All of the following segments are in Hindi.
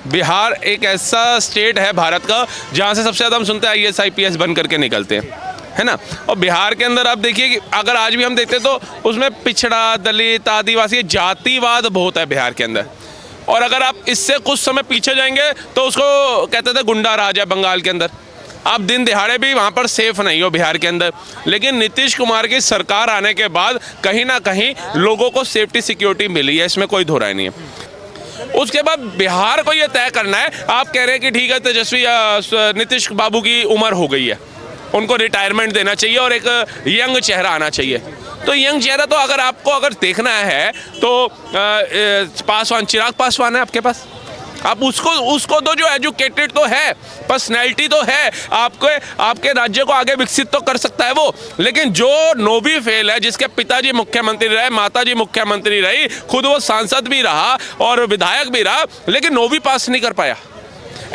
बिहार एक ऐसा स्टेट है भारत का जहाँ से सबसे ज़्यादा हम सुनते हैं IAS IPS बन करके निकलते हैं, है ना। और बिहार के अंदर आप देखिए कि अगर आज भी हम देखते हैं तो उसमें पिछड़ा, दलित, आदिवासी, जातिवाद बहुत है बिहार के अंदर। और अगर आप इससे कुछ समय पीछे जाएंगे तो उसको कहते थे गुंडा राज है बंगाल के अंदर। आप दिन दिहाड़े भी वहाँ पर सेफ नहीं हो बिहार के अंदर, लेकिन नीतीश कुमार की सरकार आने के बाद कहीं ना कहीं लोगों को सेफ्टी सिक्योरिटी मिली है, इसमें कोई धोराई नहीं है। उसके बाद बिहार को ये तय करना है, आप कह रहे हैं कि ठीक है तेजस्वी नीतीश बाबू की उम्र हो गई है, उनको रिटायरमेंट देना चाहिए और एक यंग चेहरा आना चाहिए। तो यंग चेहरा तो अगर देखना है तो पासवान, चिराग पासवान है आपके पास, आप उसको तो जो एजुकेटेड तो है, पर्सनैलिटी तो है, आपके राज्य को आगे विकसित तो कर सकता है वो। लेकिन जो नौवीं फेल है, जिसके पिताजी मुख्यमंत्री रहे, माताजी मुख्यमंत्री रही, खुद वो सांसद भी रहा और विधायक भी रहा, लेकिन नौवीं पास नहीं कर पाया,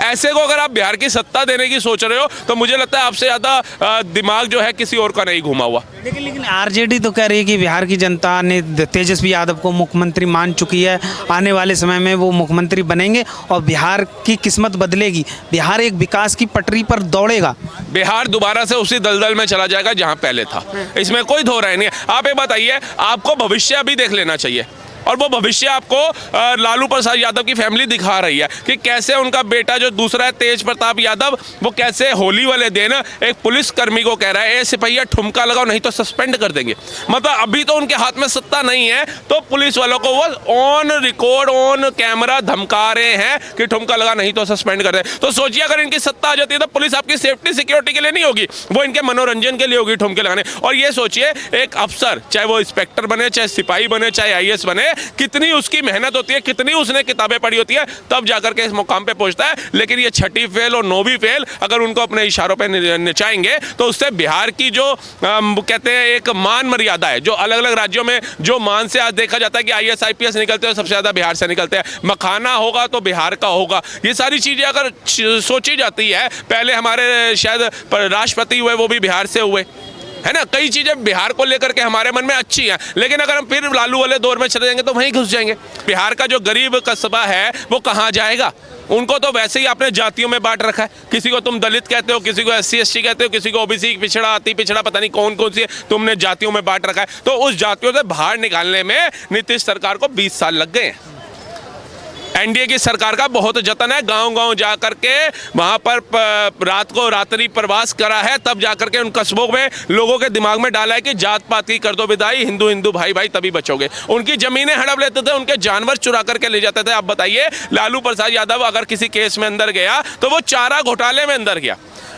ऐसे को अगर आप बिहार की सत्ता देने की सोच रहे हो तो मुझे लगता है आपसे ज़्यादा दिमाग जो है किसी और का नहीं घुमा हुआ। लेकिन आरजेडी तो कह रही है कि बिहार की जनता ने तेजस्वी यादव को मुख्यमंत्री मान चुकी है, आने वाले समय में वो मुख्यमंत्री बनेंगे और बिहार की किस्मत बदलेगी, बिहार एक विकास की पटरी पर दौड़ेगा। बिहार दोबारा से उसी दलदल में चला जाएगा जहाँ पहले था, इसमें कोई दो राय नहीं है। आप ये बताइए, आपको भविष्य अभी देख लेना चाहिए, और वो भविष्य आपको लालू प्रसाद यादव की फैमिली दिखा रही है कि कैसे उनका बेटा जो दूसरा है तेज प्रताप यादव, वो कैसे होली वाले दिन एक पुलिस कर्मी को कह रहा है, ए सिपहिया ठुमका लगाओ नहीं तो सस्पेंड कर देंगे। मतलब अभी तो उनके हाथ में सत्ता नहीं है, तो पुलिस वालों को वो ऑन रिकॉर्ड, ऑन कैमरा धमका रहे हैं कि ठुमका लगा नहीं तो सस्पेंड कर दे। तो सोचिए अगर इनकी सत्ता आ जाती है तो पुलिस आपकी सेफ्टी सिक्योरिटी के लिए नहीं होगी, वो इनके मनोरंजन के लिए होगी ठुमके लगाने। और ये सोचिए एक अफसर, चाहे वो इंस्पेक्टर बने, चाहे सिपाही बने, चाहे IAS बने, कितनी उसकी मेहनत होती है, कितनी उसने किताबें पढ़ी होती है, तब जाकर के इस मुकाम पे पहुंचता है। लेकिन ये छठी फेल और नौवीं फेल अगर उनको अपने इशारों पे नचाएंगे तो उससे बिहार की जो कहते हैं एक मान मर्यादा है, जो अलग अलग राज्यों में जो मान से आज देखा जाता है कि IAS IPS निकलते हैं सबसे ज़्यादा बिहार से निकलते हैं, मखाना होगा तो बिहार का होगा, ये सारी चीज़ें अगर सोची जाती है, पहले हमारे शायद राष्ट्रपति हुए वो भी बिहार से हुए, है ना, कई चीज़ें बिहार को लेकर के हमारे मन में अच्छी हैं। लेकिन अगर हम फिर लालू वाले दौर में चले जाएंगे तो वहीं घुस जाएंगे। बिहार का जो गरीब कस्बा है वो कहाँ जाएगा? उनको तो वैसे ही आपने जातियों में बांट रखा है, किसी को तुम दलित कहते हो, किसी को SC ST कहते हो, किसी को OBC पिछड़ा, अति पिछड़ा, पता नहीं कौन कौन सी तुमने जातियों में बांट रखा है। तो उस जातियों से बाहर निकालने में नीतीश सरकार को 20 साल लग गए हैं। NDA की सरकार का बहुत जतन है, गांव-गांव जा करके वहां पर रात को रात्रि प्रवास करा है, तब जाकर के उन कस्बों में लोगों के दिमाग में डाला है कि जात पात की कर दो विदाई, हिंदू हिंदू भाई भाई तभी बचोगे। उनकी जमीनें हड़प लेते थे, उनके जानवर चुरा करके ले जाते थे। आप बताइए लालू प्रसाद यादव अगर किसी केस में अंदर गया तो वो चारा घोटाले में अंदर गया।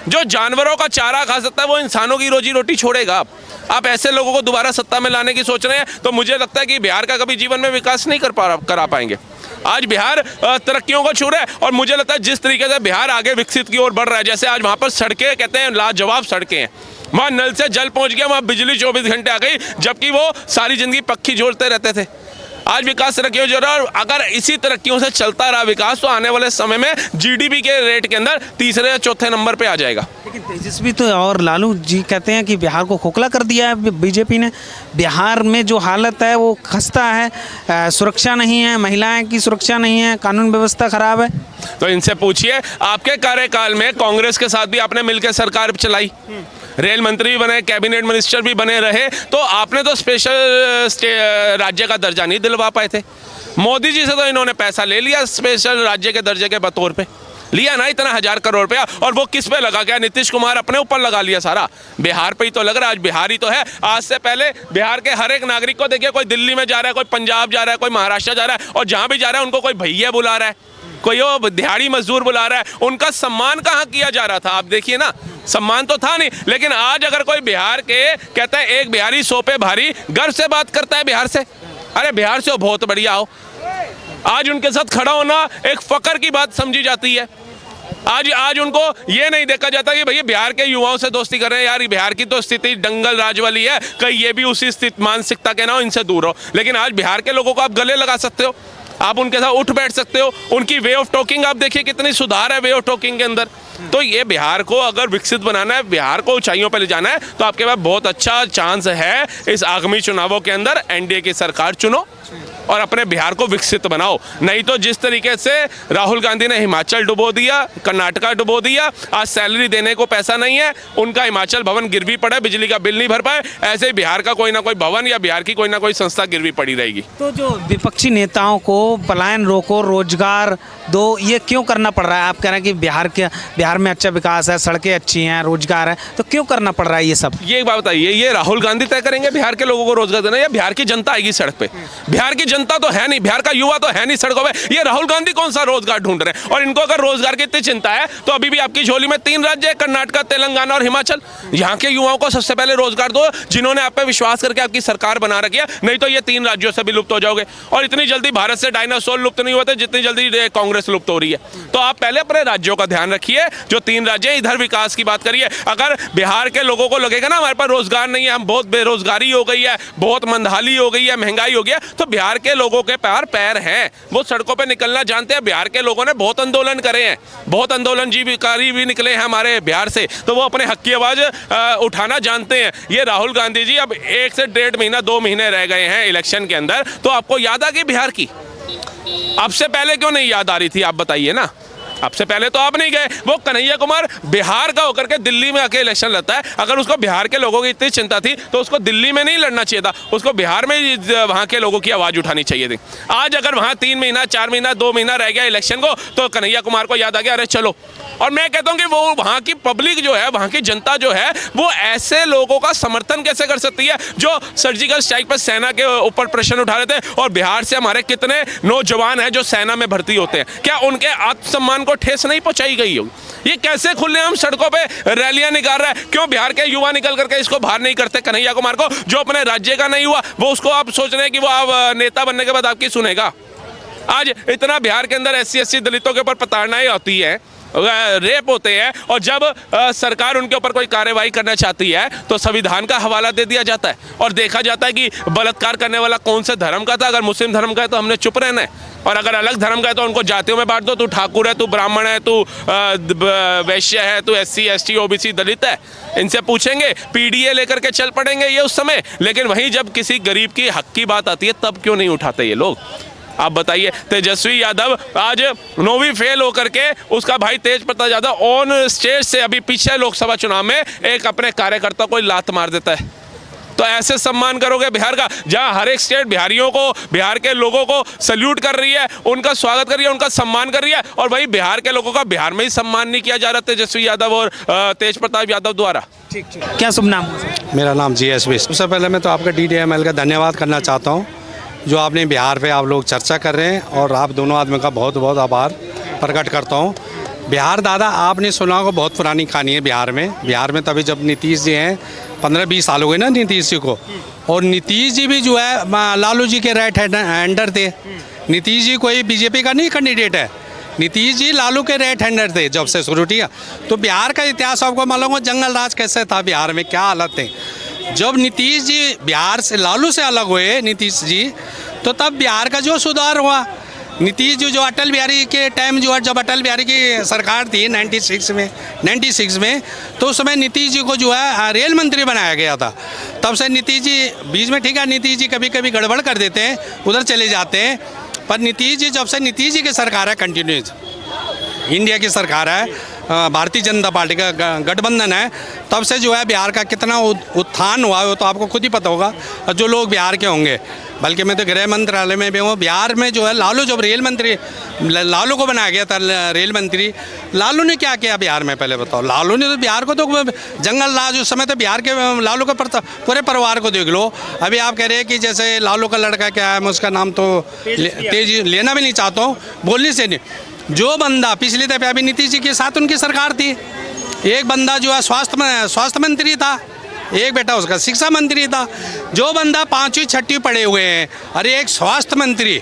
जो जानवरों का चारा खा सकता है वो इंसानों की रोजी रोटी छोड़ेगा। आप ऐसे लोगों को दोबारा सत्ता में लाने की सोच रहे हैं तो मुझे लगता है कि बिहार का कभी जीवन में विकास नहीं करा पाएंगे। आज बिहार तरक्कियों को छू रहा है और मुझे लगता है जिस तरीके से बिहार आगे विकसित की ओर बढ़ रहा है, जैसे आज वहाँ पर सड़कें कहते हैं लाजवाब सड़कें हैं, वहाँ नल से जल पहुँच गया, वहाँ बिजली 24 घंटे आ गई, जबकि वो सारी जिंदगी पक्की जोड़ते रहते थे। आज विकास तरक्कियों जो रहा, और अगर इसी तरक्कियों से चलता रहा विकास तो आने वाले समय में GDP के रेट के अंदर तीसरे या चौथे नंबर पे आ जाएगा। लेकिन तेजस्वी तो और लालू जी कहते हैं कि बिहार को खोखला कर दिया है बीजेपी ने। बिहार में जो हालत है वो खस्ता है, सुरक्षा नहीं है, महिलाएं की सुरक्षा नहीं है, कानून व्यवस्था खराब है। तो इनसे पूछिए, आपके कार्यकाल में कांग्रेस के साथ भी आपने मिलकर सरकार चलाई, रेल मंत्री भी बने, कैबिनेट मिनिस्टर भी बने रहे, तो आपने तो स्पेशल राज्य का दर्जा नहीं दिलवा पाए थे। मोदी जी से तो इन्होंने पैसा ले लिया, स्पेशल राज्य के दर्जे के बतौर पे लिया ना, इतना 1000 करोड़ रुपया, और वो किस पे लगा? क्या नीतीश कुमार अपने ऊपर लगा लिया सारा? बिहार पे ही तो लग रहा है। आज बिहार ही तो है। आज से पहले बिहार के हर एक नागरिक को देखिए, कोई दिल्ली में जा रहा है, कोई पंजाब जा रहा है, कोई महाराष्ट्र जा रहा है, और जहाँ भी जा रहा है उनको कोई भैया बुला रहा है, कोई वो दिहाड़ी मजदूर बुला रहा है। उनका सम्मान कहाँ किया जा रहा था? आप देखिए ना, सम्मान तो था नहीं। लेकिन आज अगर कोई बिहार के कहता है एक बिहारी 100 पे भारी, गर्व से बात करता है बिहार से, अरे बिहार से हो बहुत बढ़िया हो, आज उनके साथ खड़ा होना एक फकर की बात समझी जाती है। आज उनको ये नहीं देखा जाता कि भैया बिहार के युवाओं से दोस्ती कर रहे हैं, यार बिहार की तो स्थिति दंगल राज वाली है, कहीं ये भी उसी स्थिति मानसिकता के ना हो, इनसे दूर हो। लेकिन आज बिहार के लोगों को आप गले लगा सकते हो, आप उनके साथ उठ बैठ सकते हो, उनकी वे ऑफ टॉकिंग आप देखिए कितनी सुधार है वे ऑफ टॉकिंग के अंदर। तो ये बिहार को अगर विकसित बनाना है, बिहार को ऊंचाइयों पर ले जाना है, तो आपके पास बहुत अच्छा चांस है इस आगामी चुनावों के अंदर NDA की सरकार चुनो और अपने बिहार को विकसित बनाओ। नहीं तो जिस तरीके से राहुल गांधी ने हिमाचल डुबो दिया, कर्नाटका डुबो दिया, आज सैलरी देने को पैसा नहीं है, उनका हिमाचल भवन गिरवी पड़ा है, बिजली का बिल नहीं भर पाए, ऐसे ही बिहार का कोई ना कोई भवन या बिहार की कोई ना कोई संस्था गिरवी पड़ी रहेगी। तो जो विपक्षी नेताओं को पलायन रोको, रोजगार दो, ये क्यों करना पड़ रहा है? आप कह रहे हैं कि बिहार में अच्छा विकास है, सड़कें अच्छी हैं, रोजगार है, तो क्यों करना पड़ रहा है ये सब? ये एक बात बताइए, ये राहुल गांधी तय करेंगे बिहार के लोगों को रोजगार देना या बिहार की जनता आएगी सड़क पे? बिहार की जनता तो है नहीं, बिहार का युवा तो है नहीं सड़कों पे, ये राहुल गांधी कौन सा रोजगार ढूंढ रहे हैं? और इनको अगर रोजगार की इतनी चिंता है तो अभी भी आपकी झोली में 3 राज्य है, कर्नाटका, तेलंगाना और हिमाचल। यहाँ के युवाओं को सबसे पहले रोजगार दो, जिन्होंने आप पे विश्वास करके आपकी सरकार बना रखी है, नहीं तो ये 3 राज्यों से भी लुप्त हो जाओगे। और इतनी जल्दी भारत से डायनासोर लुप्त नहीं होते जितनी जल्दी कांग्रेस लुप्त हो रही है। तो आप पहले अपने राज्यों का ध्यान रखिए, जो 3 राज्य इधर विकास की बात करिए। अगर बिहार के लोगों को लगेगा ना हमारे पास रोजगार नहीं है, हम बहुत बेरोजगारी हो गई है, बहुत मंदहाली हो गई है, महंगाई हो गई है, तो बिहार के लोगों के पैर हैं, वो सड़कों पे निकलना जानते हैं। बिहार के लोगों ने बहुत आंदोलन करे हैं, बहुत आंदोलन जीविकारी भी निकले हैं हमारे बिहार से, तो वो अपने हक की आवाज उठाना जानते हैं। ये राहुल गांधी जी अब 1 से 1.5 महीना 2 महीने रह गए हैं इलेक्शन के अंदर, तो आपको याद आ गई बिहार की? आपसे पहले क्यों नहीं याद आ रही थी, आप बताइए ना। आपसे पहले तो आप नहीं गए। वो कन्हैया कुमार बिहार का होकर के दिल्ली में आके इलेक्शन लड़ता है। अगर उसको बिहार के लोगों की इतनी चिंता थी तो उसको दिल्ली में नहीं लड़ना चाहिए था, उसको बिहार में वहाँ के लोगों की आवाज़ उठानी चाहिए थी। आज अगर वहाँ 3 महीना 4 महीना 2 महीना रह गया इलेक्शन को, तो कन्हैया कुमार को याद आ गया, अरे चलो। और मैं कहता हूँ कि वो वहाँ की पब्लिक जो है, वहाँ की जनता जो है, वो ऐसे लोगों का समर्थन कैसे कर सकती है जो सर्जिकल स्ट्राइक पर सेना के ऊपर प्रश्न उठा रहे थे? और बिहार से हमारे कितने नौजवान हैं जो सेना में भर्ती होते हैं, क्या उनके आत्मसम्मान को ठेस नहीं पहुंचाई गई होगी? ये कैसे खुलेआम सड़कों पे रैलियां निकाल रहा है? क्यों बिहार के युवा निकल करके इसको बाहर नहीं करते? कन्हैया कुमार को, जो अपने राज्य का नहीं हुआ, वो उसको आप सोच रहे हैं कि वो आप नेता बनने के बाद आपकी सुनेगा? आज इतना बिहार के अंदर SC दलितों के ऊपर प्रताड़नाएं होती है, रेप होते हैं, और जब सरकार उनके ऊपर कोई कार्रवाई करना चाहती है तो संविधान का हवाला दे दिया जाता है और देखा जाता है कि बलात्कार करने वाला कौन से धर्म का था। अगर मुस्लिम धर्म का है तो हमने चुप रहना है, और अगर अलग धर्म का है तो उनको जातियों में बांट दो। तू ठाकुर है, तू ब्राह्मण है, तू वैश्य है, तू SC ST OBC दलित है, इनसे पूछेंगे, PDA लेकर के चल पड़ेंगे ये उस समय। लेकिन वहीं जब किसी गरीब की हक की बात आती है तब क्यों नहीं उठाते ये लोग? आप बताइए। तेजस्वी यादव आज 9वीं फेल होकर के उसका भाई तेज प्रताप यादव ऑन स्टेज से अभी पिछले लोकसभा चुनाव में एक अपने कार्यकर्ता को लात मार देता है। तो ऐसे सम्मान करोगे बिहार का, जहां हर एक स्टेट बिहारियों को, बिहार के लोगों को सल्यूट कर रही है, उनका स्वागत कर रही है, उनका सम्मान कर रही है, और वही बिहार के लोगों का बिहार में ही सम्मान नहीं किया जा रहा तेजस्वी यादव और तेज प्रताप यादव द्वारा। ठीक, क्या शुभ नाम? मेरा नाम GSB। सबसे पहले मैं तो आपका DDML का धन्यवाद करना चाहता हूँ, जो आपने बिहार पे आप लोग चर्चा कर रहे हैं, और आप दोनों आदमी का बहुत बहुत आभार प्रकट करता हूँ। बिहार दादा, आपने सुना होगा, बहुत पुरानी कहानी है बिहार में तभी जब नीतीश जी हैं, 15-20 साल हो गए ना नीतीश जी को, और नीतीश जी भी जो है लालू जी के राइट हैंडर थे। नीतीश जी कोई BJP का नहीं कैंडिडेट है, नीतीश जी लालू के राइट हैंडर थे जब से शुरू। ठीक है, तो बिहार का इतिहास आपको मालूम हो, जंगल राज कैसे था बिहार में, क्या हालत थे। जब नीतीश जी बिहार से, लालू से अलग हुए नीतीश जी, तो तब बिहार का जो सुधार हुआ। नीतीश जी जो अटल बिहारी के टाइम जो है, जब अटल बिहारी की सरकार थी 96 में, तो उस समय नीतीश जी को जो है रेल मंत्री बनाया गया था। तब से नीतीश जी बीच में, ठीक है, नीतीश जी कभी कभी गड़बड़ कर देते हैं, उधर चले जाते हैं, पर नीतीश जी, जब से नीतीश जी की सरकार है, कंटिन्यूस इंडिया की सरकार है, भारतीय जनता पार्टी का गठबंधन है, तब से जो है बिहार का कितना उत्थान हुआ है वो तो आपको खुद ही पता होगा, जो लोग बिहार के होंगे। बल्कि मैं तो गृह मंत्रालय में भी हूँ। बिहार में जो है लालू, जब रेल मंत्री, लालू को बनाया गया था रेल मंत्री, लालू ने क्या किया बिहार में, पहले बताओ। लालू ने तो बिहार को तो जंगल राज, उस समय तो बिहार के लालू के पूरे परिवार को देख लो। अभी आप कह रहे हैं कि जैसे लालू का लड़का क्या है, मैं उसका नाम तो तेज लेना भी नहीं चाहता हूँ, बोलने से नहीं। जो बंदा पिछली दफे अभी नीतीश जी के साथ उनकी सरकार थी, एक बंदा जो है स्वास्थ्य मंत्री था, एक बेटा उसका शिक्षा मंत्री था। जो बंदा 5वीं 6वीं पढ़े हुए हैं, अरे एक स्वास्थ्य मंत्री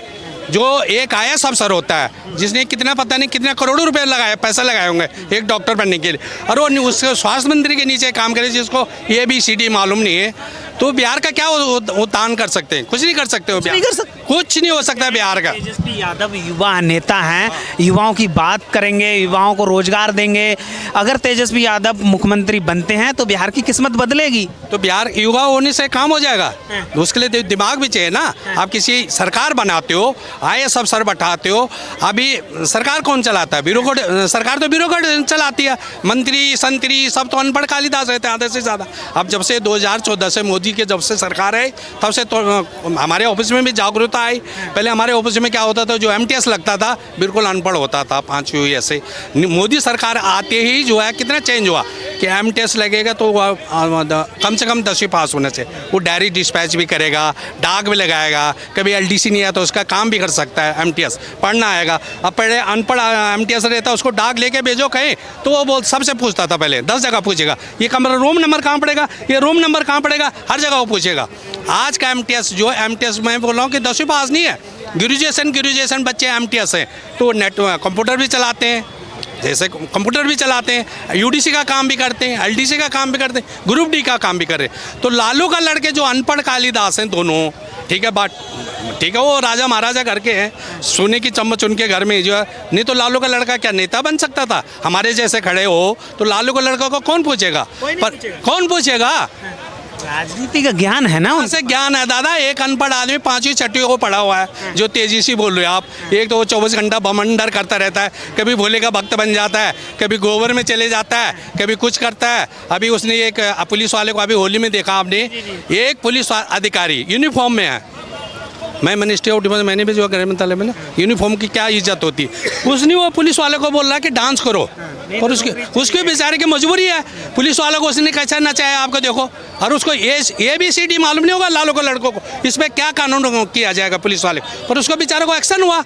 जो एक IAS अफसर होता है, जिसने कितना पता नहीं कितने करोड़ों रुपए पैसा लगाए होंगे एक डॉक्टर बनने के लिए, और वो उसके स्वास्थ्य मंत्री के नीचे काम करे, जिसको ABCD मालूम नहीं है, तो बिहार का क्या वो दान कर सकते हैं? कुछ नहीं कर सकते हो नहीं कर सकते। कुछ नहीं हो सकता है बिहार का। तेजस्वी यादव युवा नेता हैं, युवाओं की बात करेंगे, युवाओं को रोजगार देंगे। अगर तेजस्वी यादव मुख्यमंत्री बनते हैं तो बिहार की किस्मत बदलेगी। तो बिहार युवा होने से काम हो जाएगा, तो उसके लिए दिमाग भी चाहिए ना। आप किसी सरकार बनाते हो, IAS अफसर बैठाते हो, अभी सरकार कौन चलाता है? ब्यूरोक्रेट सरकार तो ब्यूरोक्रेट चलाती है, मंत्री संतरी सब तो अनपढ़ कालिदास रहते हैं आधे से ज़्यादा। अब जब से 2014 से मोदी के जब से सरकार है तब से तो हमारे ऑफिस में भी जागरूकता आई। पहले हमारे ऑफिस में क्या होता था, जो MTS लगता था बिल्कुल अनपढ़ होता था, 5वीं ऐसे। मोदी सरकार आते ही जो है कितना चेंज हुआ कि MTS लगेगा तो कम से कम 10वीं पास होने से वो डायरी डिस्पैच भी करेगा, डाक भी लगाएगा, कभी LDC नहीं आया तो उसका काम भी कर सकता है। MTS पढ़ना आएगा। अब पहले अनपढ़ MTS रहता, उसको डाक लेके भेजो कहीं तो वो बोल सबसे पूछता था, पहले 10 जगह पूछेगा, ये कमरा रूम नंबर कहाँ पड़ेगा, ये रूम नंबर कहाँ पड़ेगा, हर जगह वो पूछेगा। आज का MTS जो MTS मैं बोल रहा हूँ कि 10वीं पास नहीं है, ग्रेजुएशन बच्चे MTS हैं, तो नेट कंप्यूटर भी चलाते हैं, जैसे कंप्यूटर भी चलाते हैं, UDC का काम भी करते हैं, LDC का काम भी करते हैं, ग्रुप D का काम भी कर रहे हैं। तो लालू का लड़के जो अनपढ़ कालिदास हैं दोनों, ठीक है बात, ठीक है वो राजा महाराजा करके हैं, सोने की चम्मच उनके घर में जो है। नहीं तो लालू का लड़का क्या नेता बन सकता था? हमारे जैसे खड़े हो तो लालू का लड़का को कौन पूछेगा? पर कौन पूछेगा? राजनीति का ज्ञान है ना से ज्ञान है दादा। एक अनपढ़ आदमी 5वीं 6वीं को पढ़ा हुआ है, जो तेजी से बोल रहे हो आप। एक तो वो 24 घंटा बमंडर करता रहता है, कभी भोले का भक्त बन जाता है, कभी गोबर में चले जाता है, कभी कुछ करता है। अभी उसने एक पुलिस वाले को अभी होली में देखा आपने, एक पुलिस अधिकारी यूनिफॉर्म में है। मैं मिनिस्ट्री ऑफ डिफेंस मैंने भी जो गृह मंत्रालय में ना, यूनिफॉर्म की क्या इज्जत होती है। उसने वो पुलिस वाले को बोल रहा है कि डांस करो, और उसके बेचारे की मजबूरी है। पुलिस वाले को उसने कैसा नचाया आपको देखो, और उसको ABCD मालूम नहीं होगा लालू को लड़कों को। इस पर क्या कानून किया जाएगा पुलिस वाले पर? उसको बेचारे को एक्शन हुआ।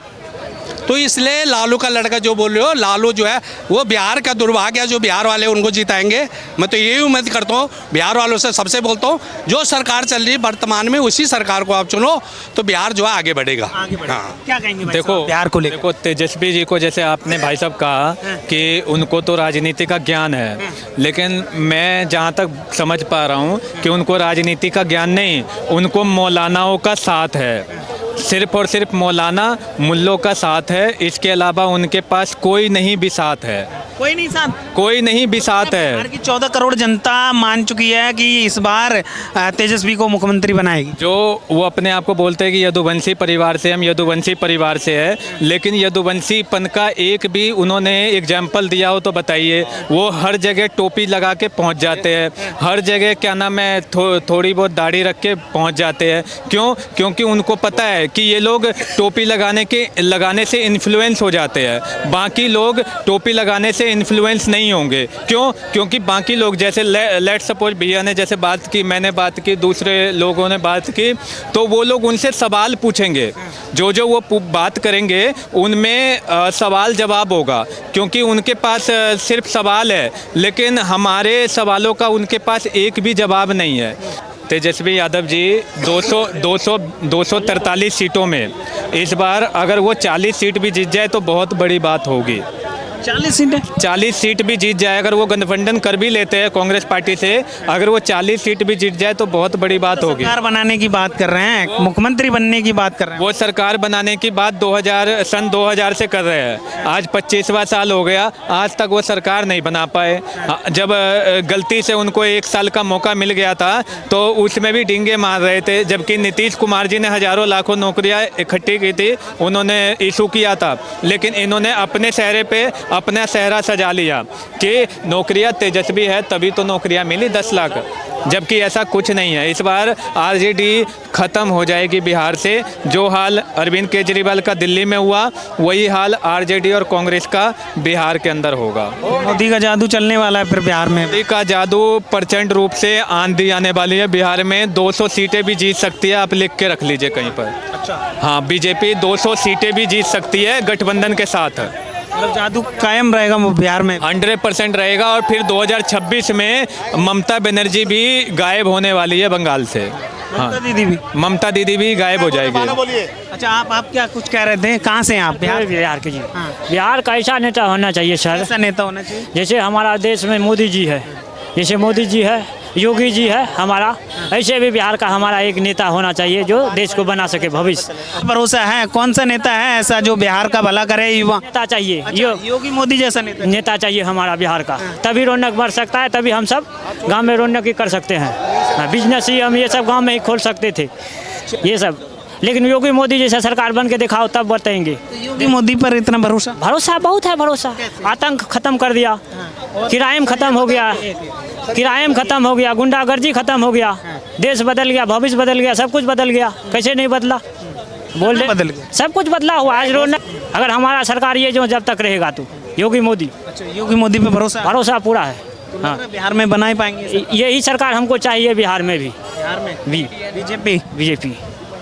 तो इसलिए लालू का लड़का जो बोल रहे हो, लालू जो है वो बिहार का दुर्भाग्य है, जो बिहार वाले उनको जिताएंगे। मैं तो यही उम्मीद करता हूँ, बिहार वालों से सबसे बोलता हूँ, जो सरकार चल रही है वर्तमान में उसी सरकार को आप चुनो तो बिहार जो है आगे बढ़ेगा। हाँ। क्या कहेंगे भाई देखो साहब बिहार को लेकर? देखो तेजस्वी जी को जैसे आपने भाई साहब कहा कि उनको तो राजनीति का ज्ञान है, लेकिन मैं जहाँ तक समझ पा रहा हूँ कि उनको राजनीति का ज्ञान नहीं, उनको मौलानाओं का साथ है। सिर्फ और सिर्फ मौलाना मुल्लों का साथ है, इसके अलावा उनके पास कोई नहीं भी साथ है, कोई नहीं साथ, कोई नहीं भी साथ बिहार है। की 14 करोड़ जनता मान चुकी है कि इस बार तेजस्वी को मुख्यमंत्री बनाएगी। जो वो अपने आप को बोलते हैं कि यदुवंशी परिवार से, हम यदुवंशी परिवार से है, लेकिन यदुवंशीपन का एक भी उन्होंने एग्जाम्पल दिया हो तो बताइए। वो हर जगह टोपी लगा के पहुंच जाते हैं, हर जगह क्या नाम है थोड़ी बहुत दाढ़ी रख के पहुंच जाते हैं। क्यों? क्योंकि उनको पता है कि ये लोग टोपी लगाने से इन्फ्लुएंस हो जाते हैं, बाकी लोग टोपी लगाने से इन्फ्लुएंस नहीं होंगे। क्यों? क्योंकि बाकी लोग जैसे लेट सपोज भैया ने जैसे बात की, मैंने बात की, दूसरे लोगों ने बात की, तो वो लोग उनसे सवाल पूछेंगे, जो वो बात करेंगे उनमें सवाल जवाब होगा, क्योंकि उनके पास सिर्फ सवाल है, लेकिन हमारे सवालों का उनके पास एक भी जवाब नहीं है। तेजस्वी यादव जी 243 सीटों में इस बार अगर वो 40 सीट भी जीत जाए तो बहुत बड़ी बात होगी। 40 सीट भी जीत जाए, अगर वो गठबंधन कर भी लेते हैं कांग्रेस पार्टी से, अगर वो 40 सीट भी जीत जाए तो बहुत बड़ी बात होगी। सरकार बनाने की बात कर रहे हैं, मुख्यमंत्री बनने की बात कर रहे हैं। वो सरकार बनाने की बात सन 2000 से कर रहे हैं, आज 25वां साल हो गया, आज तक वो सरकार नहीं बना पाए। जब गलती से उनको 1 साल का मौका मिल गया था तो उसमें भी डींगे मार रहे थे, जबकि नीतीश कुमार जी ने हजारों लाखों नौकरियां इकट्ठी की थी, उन्होंने इशू किया था, लेकिन इन्होंने अपने चेहरे पे अपना चेहरा सजा लिया कि नौकरियां तेजस्वी है तभी तो नौकरियां मिली 10 लाख, जबकि ऐसा कुछ नहीं है। इस बार आरजेडी खत्म हो जाएगी बिहार से। जो हाल अरविंद केजरीवाल का दिल्ली में हुआ वही हाल आरजेडी और कांग्रेस का बिहार के अंदर होगा। मोदी का जादू चलने वाला है फिर बिहार में। मोदी का जादू प्रचंड रूप से आंधी आने वाली है। बिहार में 200 सीटें भी जीत सकती है, आप लिख के रख लीजिए कहीं पर। अच्छा हाँ, बीजेपी 200 सीटें भी जीत सकती है गठबंधन के साथ। मतलब जादू कायम रहेगा बिहार में, 100% रहेगा। और फिर 2026 में ममता बनर्जी भी गायब होने वाली है बंगाल से। हाँ, ममता दीदी भी गायब हो जाएगी। अच्छा आप क्या कुछ कह रहे थे, कहाँ से हैं आप? बिहार के जी। हाँ। बिहार का ऐसा नेता होना चाहिए सर, ऐसा नेता होना चाहिए। जैसे हमारा देश में मोदी जी है, जैसे मोदी जी है योगी जी है हमारा। ऐसे भी बिहार का हमारा एक नेता होना चाहिए जो देश को बना सके भविष्य। भरोसा है कौन सा नेता है ऐसा जो बिहार का भला करे युवा? नेता चाहिए योगी मोदी जैसा नेता चाहिए हमारा बिहार का, तभी रौनक बढ़ सकता है, तभी हम सब गांव में रौनक ही कर सकते हैं। बिजनेस ही हम ये सब गांव में ही खोल सकते थे ये सब, लेकिन योगी मोदी जैसा सरकार बन के दिखाओ तब बताएंगे। योगी मोदी पर इतना भरोसा? भरोसा बहुत है, भरोसा। आतंक खत्म कर दिया, किराएम खत्म हो गया, किराएम खत्म हो गया, गुंडागर्दी खत्म हो गया, देश बदल गया, भविष्य बदल गया, सब कुछ बदल गया। कैसे नहीं बदला? बोल रहे बदल गया, सब कुछ बदला हुआ। आज रौनक अगर हमारा सरकार ये जो जब तक रहेगा तो योगी मोदी, योगी मोदी पे भरोसा पूरा है। हाँ, बिहार में बना ही पाएंगे? यही सरकार हमको चाहिए बिहार में भी। बिहार में भी बीजेपी? बीजेपी